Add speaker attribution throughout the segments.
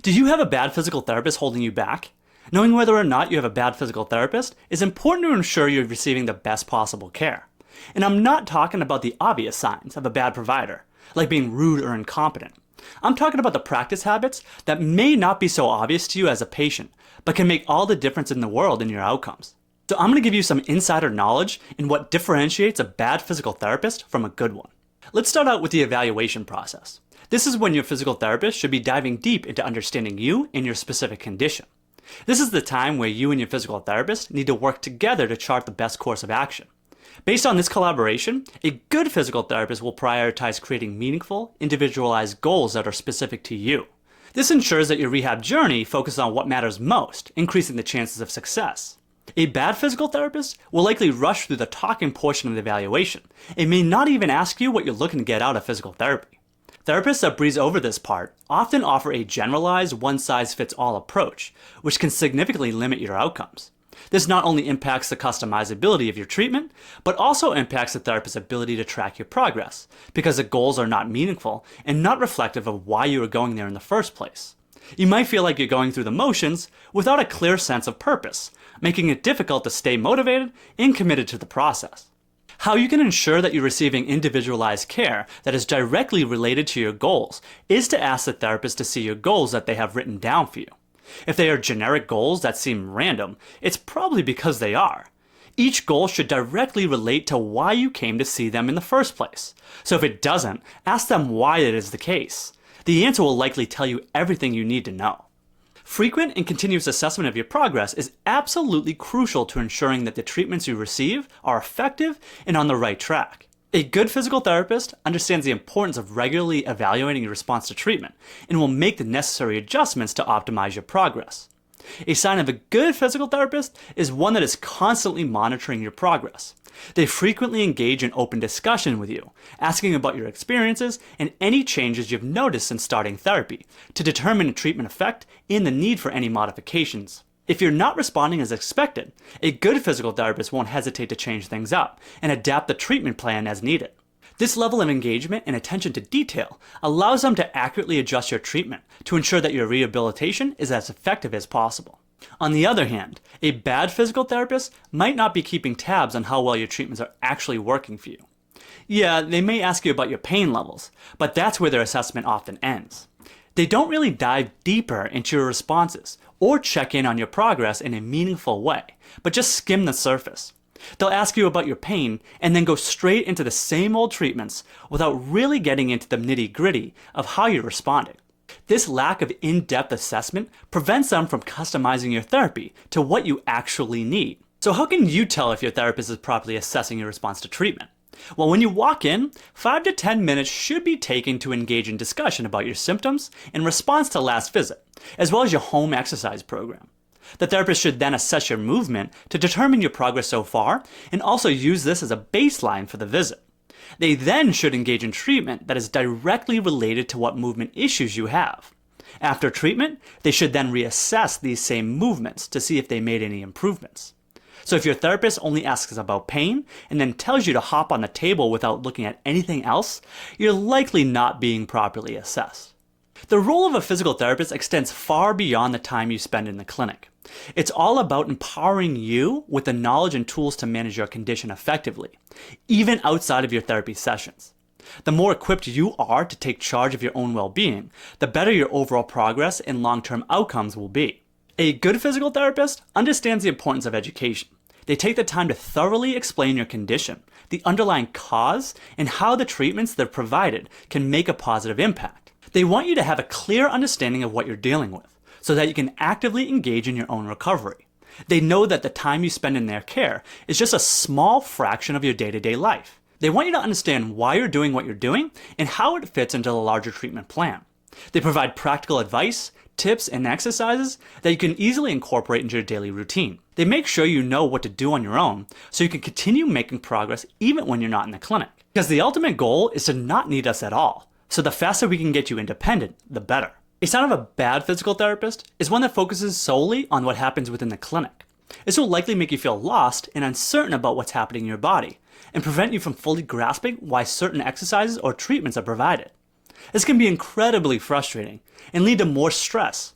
Speaker 1: Do you have a bad physical therapist holding you back? Knowing whether or not you have a bad physical therapist is important to ensure you're receiving the best possible care. And I'm not talking about the obvious signs of a bad provider, like being rude or incompetent. I'm talking about the practice habits that may not be so obvious to you as a patient, but can make all the difference in the world in your outcomes. So I'm going to give you some insider knowledge in what differentiates a bad physical therapist from a good one. Let's start out with the evaluation process. This is when your physical therapist should be diving deep into understanding you and your specific condition. This is the time where you and your physical therapist need to work together to chart the best course of action. Based on this collaboration, a good physical therapist will prioritize creating meaningful, individualized goals that are specific to you. This ensures that your rehab journey focuses on what matters most, increasing the chances of success. A bad physical therapist will likely rush through the talking portion of the evaluation and may not even ask you what you're looking to get out of physical therapy. Therapists that breeze over this part often offer a generalized one-size-fits-all approach, which can significantly limit your outcomes. This not only impacts the customizability of your treatment, but also impacts the therapist's ability to track your progress, because the goals are not meaningful and not reflective of why you are going there in the first place. You might feel like you're going through the motions without a clear sense of purpose, making it difficult to stay motivated and committed to the process. How you can ensure that you're receiving individualized care that is directly related to your goals is to ask the therapist to see your goals that they have written down for you. If they are generic goals that seem random, it's probably because they are. Each goal should directly relate to why you came to see them in the first place. So if it doesn't, ask them why it is the case. The answer will likely tell you everything you need to know. Frequent and continuous assessment of your progress is absolutely crucial to ensuring that the treatments you receive are effective and on the right track. A good physical therapist understands the importance of regularly evaluating your response to treatment and will make the necessary adjustments to optimize your progress. A sign of a good physical therapist is one that is constantly monitoring your progress. They frequently engage in open discussion with you, asking about your experiences and any changes you've noticed since starting therapy, to determine the treatment effect and the need for any modifications. If you're not responding as expected, a good physical therapist won't hesitate to change things up and adapt the treatment plan as needed. This level of engagement and attention to detail allows them to accurately adjust your treatment to ensure that your rehabilitation is as effective as possible. On the other hand, a bad physical therapist might not be keeping tabs on how well your treatments are actually working for you. Yeah, they may ask you about your pain levels, but that's where their assessment often ends. They don't really dive deeper into your responses or check in on your progress in a meaningful way, but just skim the surface. They'll ask you about your pain and then go straight into the same old treatments without really getting into the nitty-gritty of how you're responding. This lack of in-depth assessment prevents them from customizing your therapy to what you actually need. So how can you tell if your therapist is properly assessing your response to treatment? Well, when you walk in, 5 to 10 minutes should be taken to engage in discussion about your symptoms in response to last visit, as well as your home exercise program. The therapist should then assess your movement to determine your progress so far and also use this as a baseline for the visit. They then should engage in treatment that is directly related to what movement issues you have. After treatment, they should then reassess these same movements to see if they made any improvements. So if your therapist only asks about pain and then tells you to hop on the table without looking at anything else, you're likely not being properly assessed. The role of a physical therapist extends far beyond the time you spend in the clinic. It's all about empowering you with the knowledge and tools to manage your condition effectively, even outside of your therapy sessions. The more equipped you are to take charge of your own well-being, the better your overall progress and long-term outcomes will be. A good physical therapist understands the importance of education. They take the time to thoroughly explain your condition, the underlying cause, and how the treatments they're provided can make a positive impact. They want you to have a clear understanding of what you're dealing with, so that you can actively engage in your own recovery. They know that the time you spend in their care is just a small fraction of your day-to-day life. They want you to understand why you're doing what you're doing and how it fits into the larger treatment plan. They provide practical advice, tips, and exercises that you can easily incorporate into your daily routine. They make sure you know what to do on your own so you can continue making progress even when you're not in the clinic. Because the ultimate goal is to not need us at all. So the faster we can get you independent, the better. A sign of a bad physical therapist is one that focuses solely on what happens within the clinic. This will likely make you feel lost and uncertain about what's happening in your body, and prevent you from fully grasping why certain exercises or treatments are provided. This can be incredibly frustrating and lead to more stress.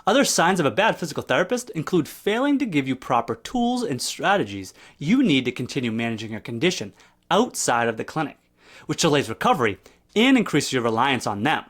Speaker 1: Other signs of a bad physical therapist include failing to give you proper tools and strategies you need to continue managing your condition outside of the clinic, which delays recovery and increases your reliance on them.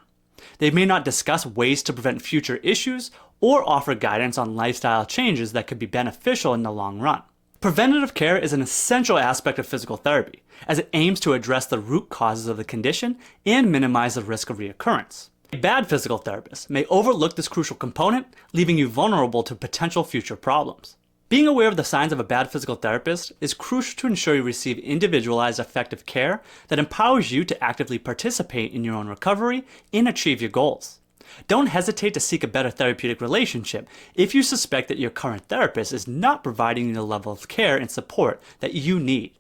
Speaker 1: They may not discuss ways to prevent future issues or offer guidance on lifestyle changes that could be beneficial in the long run. Preventative care is an essential aspect of physical therapy, as it aims to address the root causes of the condition and minimize the risk of reoccurrence. A bad physical therapist may overlook this crucial component, leaving you vulnerable to potential future problems. Being aware of the signs of a bad physical therapist is crucial to ensure you receive individualized, effective care that empowers you to actively participate in your own recovery and achieve your goals. Don't hesitate to seek a better therapeutic relationship if you suspect that your current therapist is not providing you the level of care and support that you need.